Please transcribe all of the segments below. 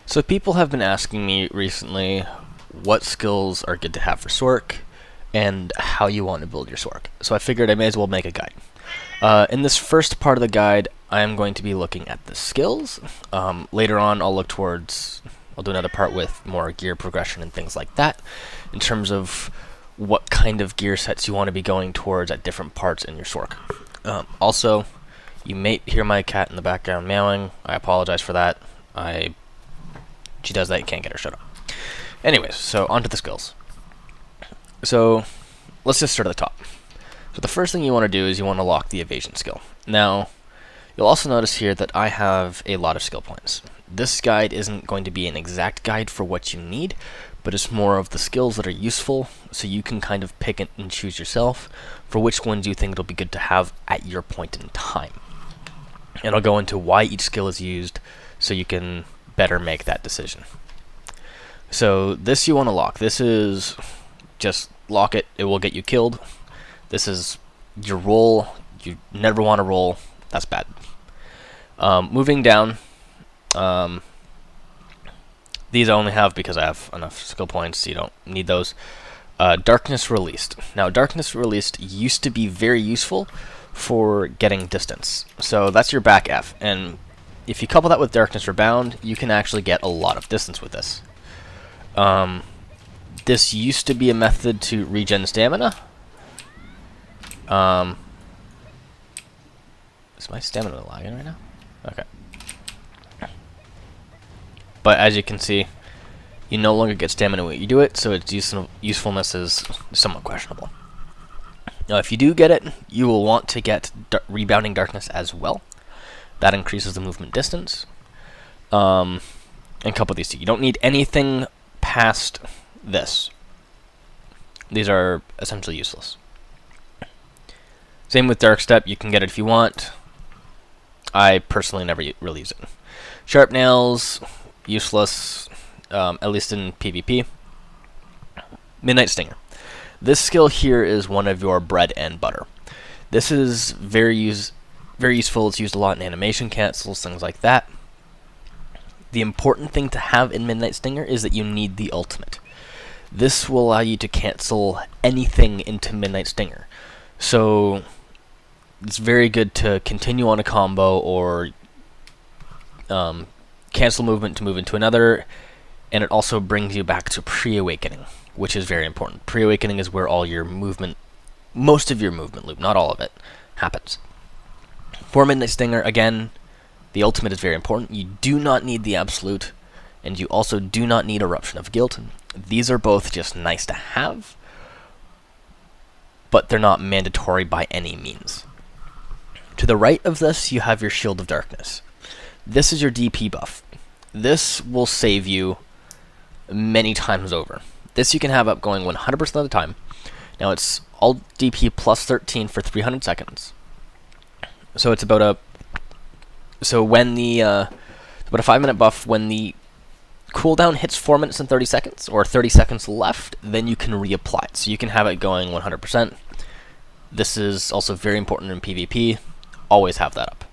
So people have been asking me recently what skills are good to have for Sorc and how you want to build your Sorc. So I figured I may as well make a guide. In this first part of the guide, I am going to be looking at the skills. Later on, I'll do another part with more gear progression and things like that, in terms of what kind of gear sets you want to be going towards at different parts in your Sorc. Also, you may hear my cat in the background meowing. I apologize for that. She does that, you can't get her shut up. Anyways, so onto the skills. So let's just start at the top. So the first thing you want to do is you want to lock the evasion skill. Now, you'll also notice here that I have a lot of skill points. This guide isn't going to be an exact guide for what you need, but it's more of the skills that are useful, so you can kind of pick it and choose yourself for which ones you think it'll be good to have at your point in time. And I'll go into why each skill is used so you can better make that decision. So this you want to lock. This is just lock it. It will get you killed. This is your roll. You never want to roll. That's bad. Moving down. These I only have because I have enough skill points, so you don't need those. Darkness Released. Now, Darkness Released used to be very useful for getting distance. So that's your back F. And if you couple that with Darkness Rebound, you can actually get a lot of distance with this. This used to be a method to regen stamina. Is my stamina lagging right now? Okay. But as you can see, you no longer get stamina when you do it, so its usefulness is somewhat questionable. Now, if you do get it, you will want to get Rebounding Darkness as well. That increases the movement distance. And couple these two. You don't need anything past this. These are essentially useless. Same with Dark Step. You can get it if you want. I personally never really use it. Sharp Nails, useless, at least in PvP. Midnight Stinger. This skill here is one of your bread and butter. This is very useful. It's used a lot in animation cancels, things like that. The important thing to have in Midnight Stinger is that you need the ultimate. This will allow you to cancel anything into Midnight Stinger. So it's very good to continue on a combo or cancel movement to move into another, and it also brings you back to pre-awakening, which is very important. Pre-awakening is where all your movement, most of your movement loop, not all of it, happens. For Midnight Stinger, again, the ultimate is very important. You do not need the absolute, and you also do not need Eruption of Guilt. These are both just nice to have, but they're not mandatory by any means. To the right of this, you have your Shield of Darkness. This is your DP buff. This will save you many times over. This you can have up going 100% of the time. Now it's all DP plus 13 for 300 seconds. So it's about a about a 5-minute buff. When the cooldown hits 4 minutes and 30 seconds, or 30 seconds left, then you can reapply it. So you can have it going 100%. This is also very important in PvP. Always have that up.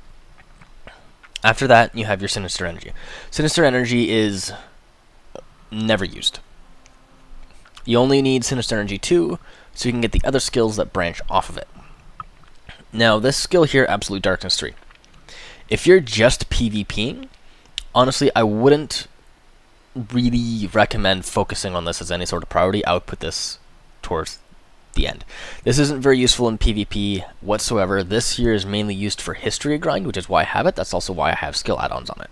After that, you have your Sinister Energy. Sinister Energy is never used. You only need Sinister Energy 2, so you can get the other skills that branch off of it. Now, this skill here, Absolute Darkness 3. If you're just PvPing, honestly, I wouldn't really recommend focusing on this as any sort of priority. I would put this towards the end. This isn't very useful in PvP whatsoever. This here is mainly used for history grind, which is why I have it. That's also why I have skill add-ons on it.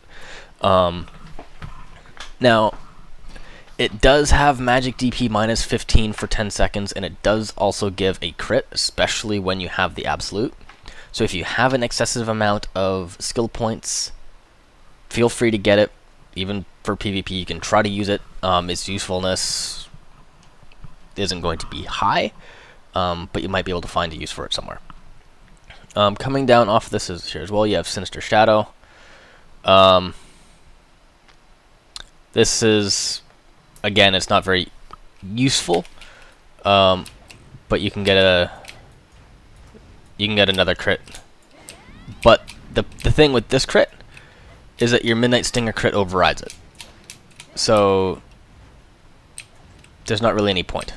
Now, it does have magic DP minus 15 for 10 seconds, and it does also give a crit, especially when you have the absolute. So if you have an excessive amount of skill points, feel free to get it. Even for PvP, you can try to use it. Its usefulness isn't going to be high, but you might be able to find a use for it somewhere. Coming down off this is here as well, you have Sinister Shadow. This is, again, it's not very useful, but you can get another crit. But the thing with this crit is that your Midnight Stinger crit overrides it. So there's not really any point.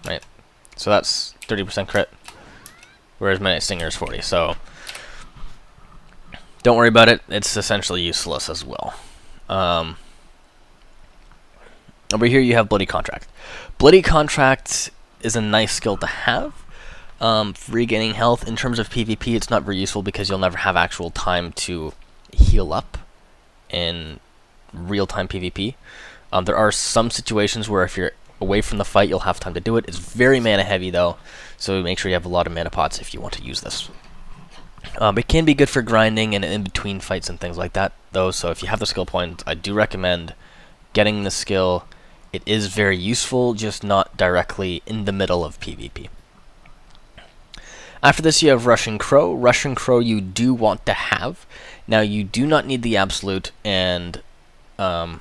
Right. So that's 30% crit, whereas Midnight Stinger is 40. So don't worry about it. It's essentially useless as well. Over here you have Bloody Contract. Bloody Contract is a nice skill to have for regaining health. In terms of PvP, it's not very useful because you'll never have actual time to heal up in real-time PvP. There are some situations where if you're away from the fight, you'll have time to do it. It's very mana heavy though, so make sure you have a lot of mana pots if you want to use this. It can be good for grinding and in between fights and things like that though, so if you have the skill point, I do recommend getting the skill. It is very useful, just not directly in the middle of PvP. After this you have Russian Crow. Russian Crow you do want to have. Now you do not need the Absolute, and I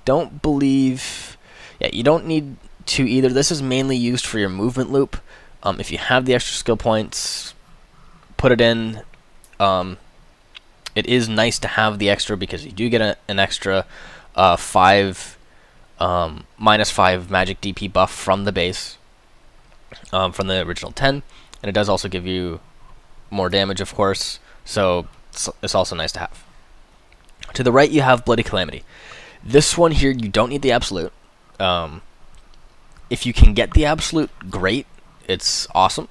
don't believe... Yeah, you don't need to either. This is mainly used for your movement loop. If you have the extra skill points, put it in. It is nice to have the extra because you do get an extra -5 magic DP buff from the base, from the original 10, and it does also give you more damage, of course, so it's also nice to have. To the right you have Bloody Calamity. This one here you don't need the Absolute. If you can get the Absolute, great, it's awesome,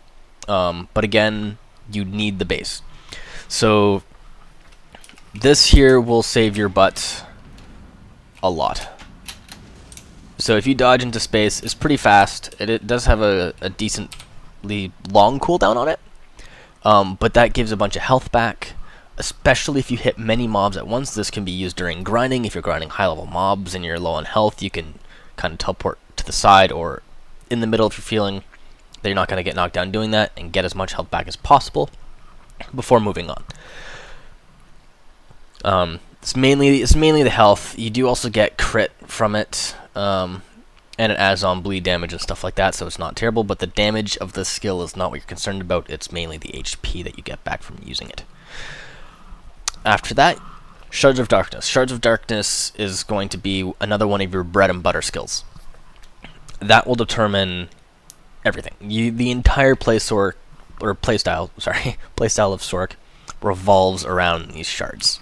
but again, you need the base. So this here will save your butt a lot. So if you dodge into space, it's pretty fast. It does have a decently long cooldown on it, but that gives a bunch of health back, especially if you hit many mobs at once. This can be used during grinding. If you're grinding high-level mobs and you're low on health, you can kind of teleport to the side or in the middle if you're feeling that you're not going to get knocked down doing that, and get as much health back as possible before moving on. It's mainly the health. You do also get crit from it, and it adds on bleed damage and stuff like that, so it's not terrible, but the damage of the skill is not what you're concerned about. It's mainly the HP that you get back from using it. After that, Shards of Darkness. Shards of Darkness is going to be another one of your bread and butter skills. That will determine everything. The entire playstyle of Sorc revolves around these shards.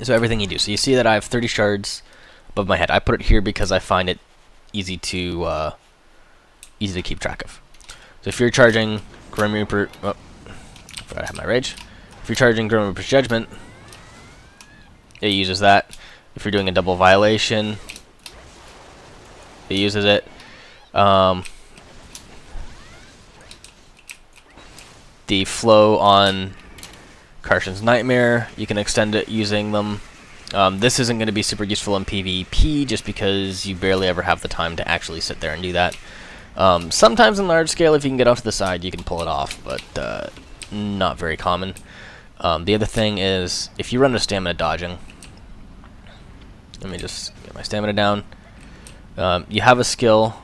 So everything you do. So you see that I have 30 shards above my head. I put it here because I find it easy to keep track of. So if you're charging Grim Reaper, I forgot I have my rage. If you're charging Grim Reaper's Judgment, it uses that. If you're doing a double violation, it uses it. The flow on Karshan's Nightmare, you can extend it using them. This isn't going to be super useful in PvP just because you barely ever have the time to actually sit there and do that. Sometimes in large scale, if you can get off to the side, you can pull it off, but not very common. The other thing is, if you run into stamina dodging, let me just get my stamina down. You have a skill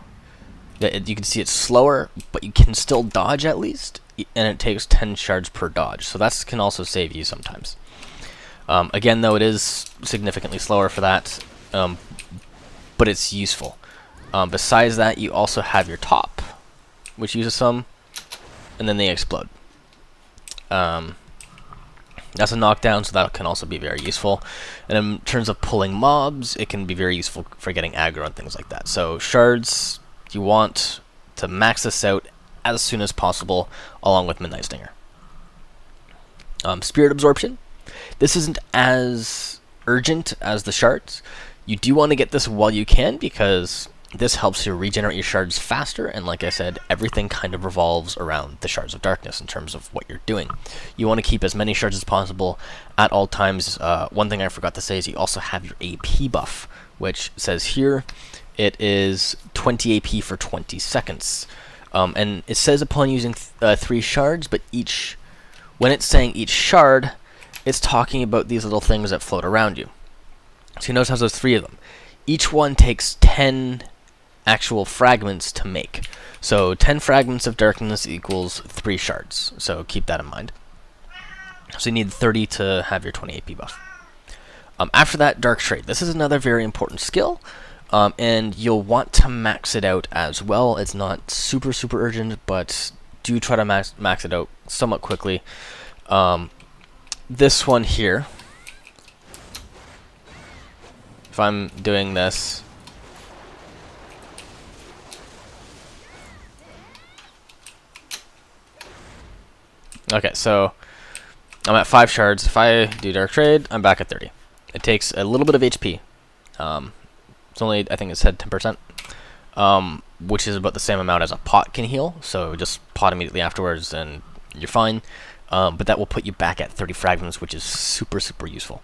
that you can see it's slower, but you can still dodge at least, and it takes 10 shards per dodge, so that can also save you sometimes. Again, though, it is significantly slower for that, but it's useful. Besides that, you also have your top, which uses some, and then they explode. That's a knockdown, so that can also be very useful. And in terms of pulling mobs, it can be very useful for getting aggro and things like that. So shards, you want to max this out as soon as possible, along with Midnight Stinger. Spirit Absorption. This isn't as urgent as the shards. You do want to get this while you can, because this helps you regenerate your shards faster, and like I said, everything kind of revolves around the Shards of Darkness in terms of what you're doing. You want to keep as many shards as possible at all times. One thing I forgot to say is you also have your AP buff, which says here it is 20 AP for 20 seconds. And it says upon using 3 shards, but when it's saying each shard, it's talking about these little things that float around you. So you notice how there's 3 of them. Each one takes 10 actual fragments to make. So 10 fragments of darkness equals 3 shards. So keep that in mind. So you need 30 to have your 20 AP buff. After that, Dark Trade. This is another very important skill, and you'll want to max it out as well. It's not super urgent, but do try to max it out somewhat quickly. This one here, if I'm doing this, okay, so I'm at 5 shards. If I do Dark Trade, I'm back at 30. It takes a little bit of HP. It's only, I think it said 10%, which is about the same amount as a pot can heal. So just pot immediately afterwards and you're fine. But that will put you back at 30 fragments, which is super useful.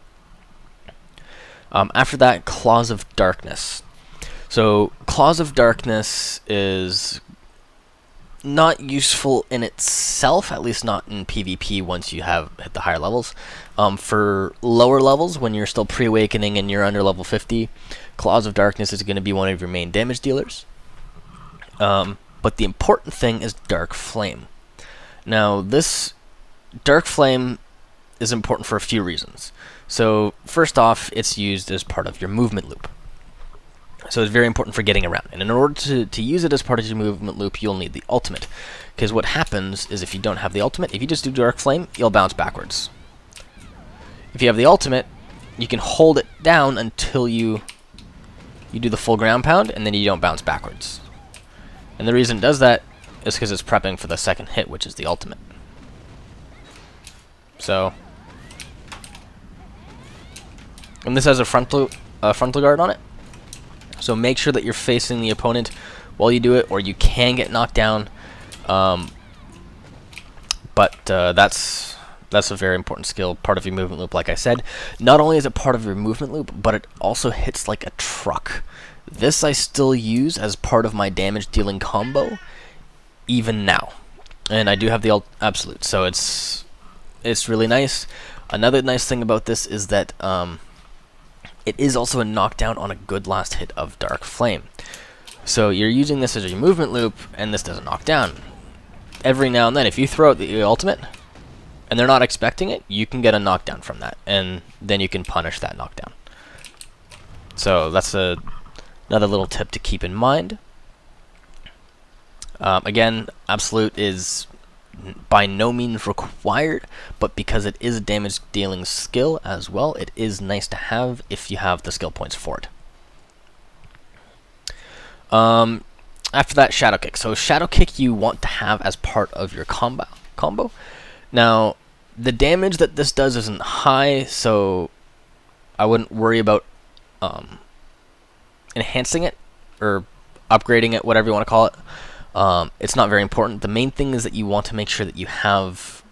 After that, Claws of Darkness. So Claws of Darkness is not useful in itself, at least not in PvP once you have hit the higher levels. For lower levels, when you're still pre-awakening and you're under level 50, Claws of Darkness is going to be one of your main damage dealers. But the important thing is Dark Flame. Now, this Dark Flame is important for a few reasons. So, first off, it's used as part of your movement loop. So it's very important for getting around. And in order to use it as part of your movement loop, you'll need the ultimate. Because what happens is if you don't have the ultimate, if you just do Dark Flame, you'll bounce backwards. If you have the ultimate, you can hold it down until you do the full ground pound, and then you don't bounce backwards. And the reason it does that is because it's prepping for the second hit, which is the ultimate. So, and this has a frontal guard on it. So make sure that you're facing the opponent while you do it, or you can get knocked down. But that's a very important skill, part of your movement loop, like I said. Not only is it part of your movement loop, but it also hits like a truck. This I still use as part of my damage dealing combo, even now. And I do have the absolute, so it's really nice. Another nice thing about this is that it is also a knockdown on a good last hit of Dark Flame. So you're using this as your movement loop, and this doesn't knock down. Every now and then, if you throw out the ultimate, and they're not expecting it, you can get a knockdown from that, and then you can punish that knockdown. So that's another little tip to keep in mind. Again, Absolute is by no means required, but because it is a damage dealing skill as well, it is nice to have if you have the skill points for it. After that, Shadow Kick. So Shadow Kick you want to have as part of your combo. Now, the damage that this does isn't high, so I wouldn't worry about enhancing it or upgrading it, whatever you want to call it. It's not very important. The main thing is that you want to make sure that you have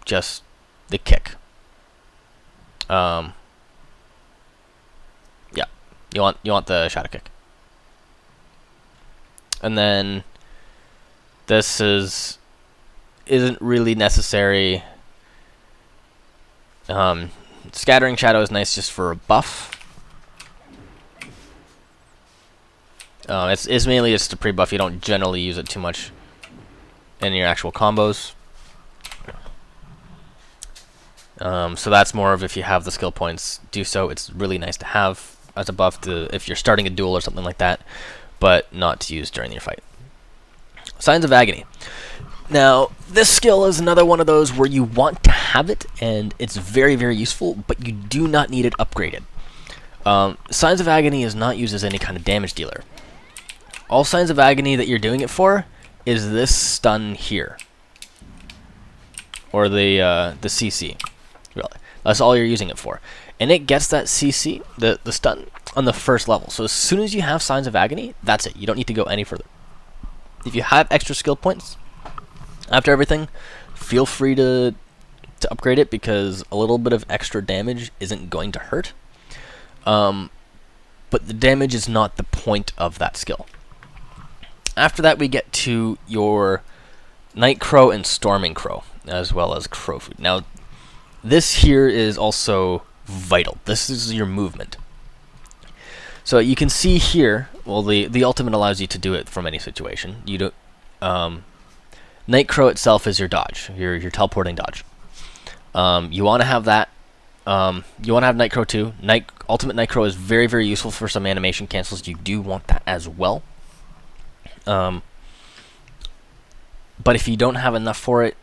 just the kick. Yeah, you want the Shadow Kick. And then this isn't really necessary. Scattering Shadow is nice just for a buff. It's mainly just a pre-buff. You don't generally use it too much in your actual combos. So that's more of if you have the skill points, do so. It's really nice to have as a buff if you're starting a duel or something like that, but not to use during your fight. Signs of Agony. Now, this skill is another one of those where you want to have it, and it's very useful, but you do not need it upgraded. Signs of Agony is not used as any kind of damage dealer. All Signs of Agony that you're doing it for is this stun here, or the CC. Really, that's all you're using it for, and it gets that CC, the stun, on the first level. So as soon as you have Signs of Agony, that's it. You don't need to go any further. If you have extra skill points after everything, feel free to upgrade it, because a little bit of extra damage isn't going to hurt. But the damage is not the point of that skill. After that, we get to your Night Crow and Storming Crow, as well as Crow Food. Now, this here is also vital. This is your movement. So you can see here, well, the ultimate allows you to do it from any situation. You don't. Night Crow itself is your dodge, your teleporting dodge. You want to have that. You want to have Night Crow too. Ultimate Night Crow is very, very useful for some animation cancels. You do want that as well. But if you don't have enough for it,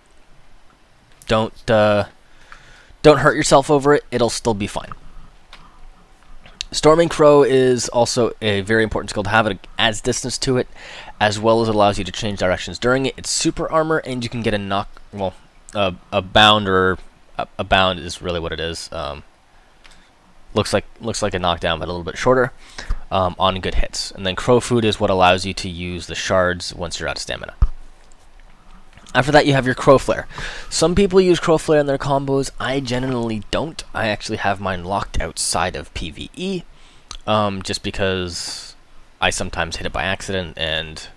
don't hurt yourself over it. It'll still be fine. Storming Crow is also a very important skill to have. It adds distance to it, as well as it allows you to change directions during it. It's super armor, and you can get a bound, or a bound is really what it is. Looks like a knockdown, but a little bit shorter on good hits. And then Crow Food is what allows you to use the shards once you're out of stamina. After that, you have your Crow Flare. Some people use Crow Flare in their combos. I generally don't. I actually have mine locked outside of PvE, just because I sometimes hit it by accident, and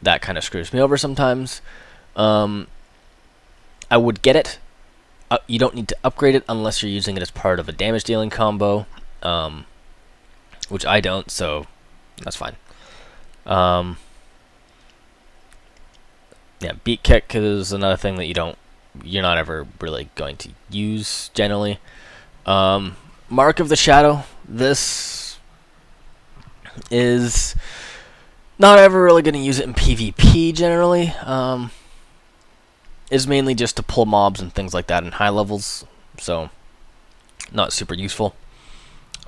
that kind of screws me over sometimes. I would get it. You don't need to upgrade it unless you're using it as part of a damage dealing combo, which I don't, so that's fine. Yeah, Beat Kick is another thing that you're not ever really going to use generally. Mark of the Shadow. This is not ever really going to use it in PvP generally. Is mainly just to pull mobs and things like that in high levels, so not super useful.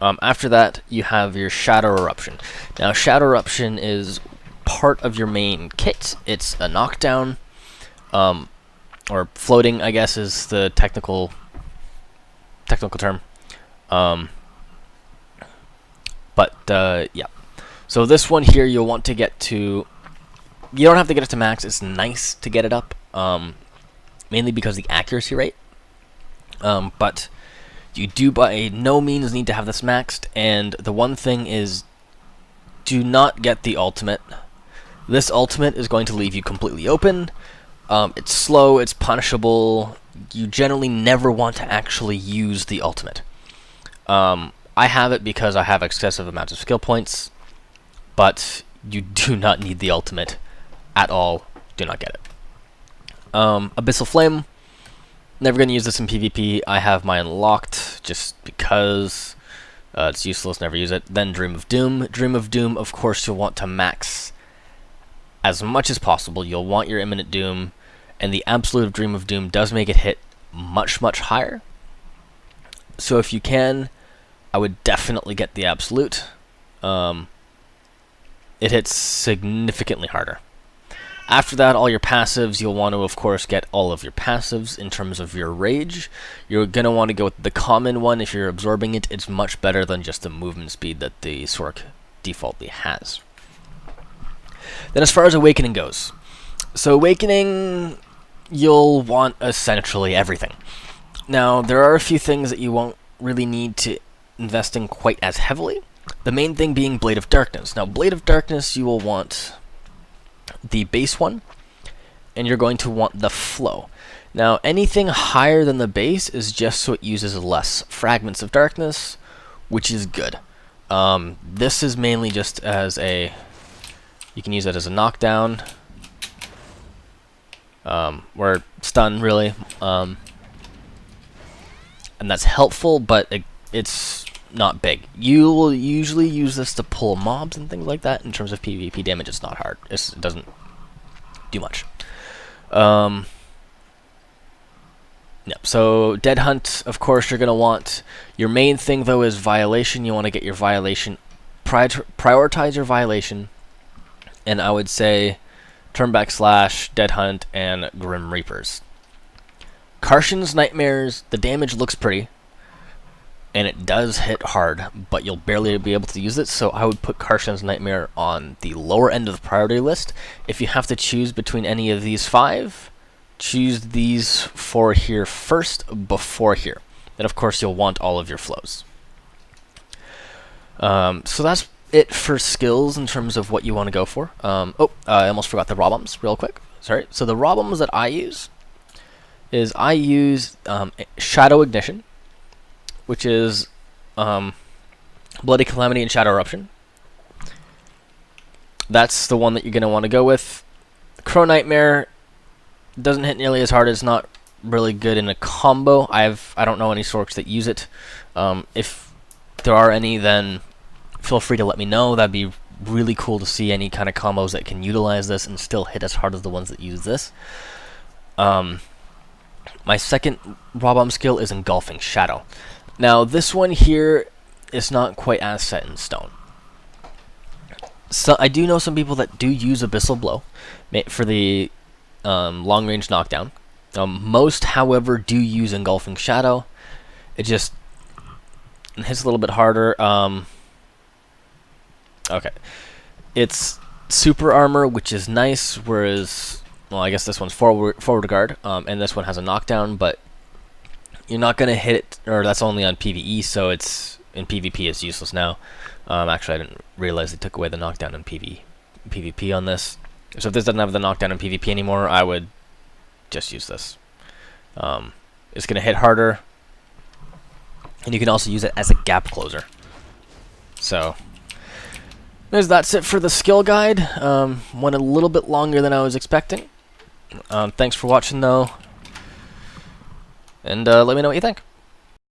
After that, you have your Shadow Eruption. Now, Shadow Eruption is part of your main kit. It's a knockdown, or floating, I guess, is the technical term. Yeah. So this one here, you'll want to get to. You don't have to get it to max. It's nice to get it up, mainly because of the accuracy rate. But you do by no means need to have this maxed. And the one thing is, do not get the ultimate. This ultimate is going to leave you completely open. It's slow, it's punishable. You generally never want to actually use the ultimate. I have it because I have excessive amounts of skill points, but you do not need the ultimate at all. Do not get it. Abyssal Flame. Never going to use this in PvP. I have mine locked just because it's useless, never use it. Then Dream of Doom. Dream of Doom, of course, you'll want to max as much as possible. You'll want your Imminent Doom, and the Absolute of Dream of Doom does make it hit much, much higher. So if you can, I would definitely get the Absolute. It hits significantly harder. After that, all your passives, you'll want to, of course, get all of your passives in terms of your rage. You're going to want to go with the common one. If you're absorbing it, it's much better than just the movement speed that the Sorc defaultly has. Then as far as Awakening goes, so Awakening, you'll want essentially everything. Now, there are a few things that you won't really need to invest in quite as heavily. The main thing being Blade of Darkness. Now, Blade of Darkness, you will want the base one, and you're going to want the flow. Now, anything higher than the base is just so it uses less Fragments of Darkness, which is good. This is mainly just as a... You can use it as a knockdown, or stun, really. And that's helpful, but it's not big. You will usually use this to pull mobs and things like that. In terms of PvP damage, it's not hard. It doesn't do much. Yep, so Dead Hunt, of course, you're going to want... Your main thing, though, is Violation. You want to get your Violation... Prioritize your Violation. And I would say Turnback Slash, Dead Hunt, and Grim Reapers. Karshan's Nightmares, the damage looks pretty, and it does hit hard, but you'll barely be able to use it, so I would put Karshan's Nightmare on the lower end of the priority list. If you have to choose between any of these 5, choose these 4 here first, before here. Then, of course, you'll want all of your flows. So that's it for skills in terms of what you want to go for. I almost forgot the raw bombs real quick. Sorry. So the raw bombs that I use is Shadow Ignition, which is Bloody Calamity and Shadow Eruption. That's the one that you're going to want to go with. Crow Nightmare doesn't hit nearly as hard. It's not really good in a combo. I don't know any Sorcs that use it. If there are any, then feel free to let me know. That'd be really cool to see any kind of combos that can utilize this and still hit as hard as the ones that use this. My second Raw Bomb skill is Engulfing Shadow. Now this one here is not quite as set in stone. So I do know some people that do use Abyssal Blow for the long range knockdown. Most, however, do use Engulfing Shadow. It just hits a little bit harder. Okay. It's super armor, which is nice, whereas, well, I guess this one's forward guard, and this one has a knockdown, but you're not going to hit it, or that's only on PvE, so it's in PvP it's useless now. Actually, I didn't realize they took away the knockdown in PvP on this. So if this doesn't have the knockdown in PvP anymore, I would just use this. It's going to hit harder, and you can also use it as a gap closer. So that's it for the skill guide. Went a little bit longer than I was expecting. Thanks for watching, though, and let me know what you think.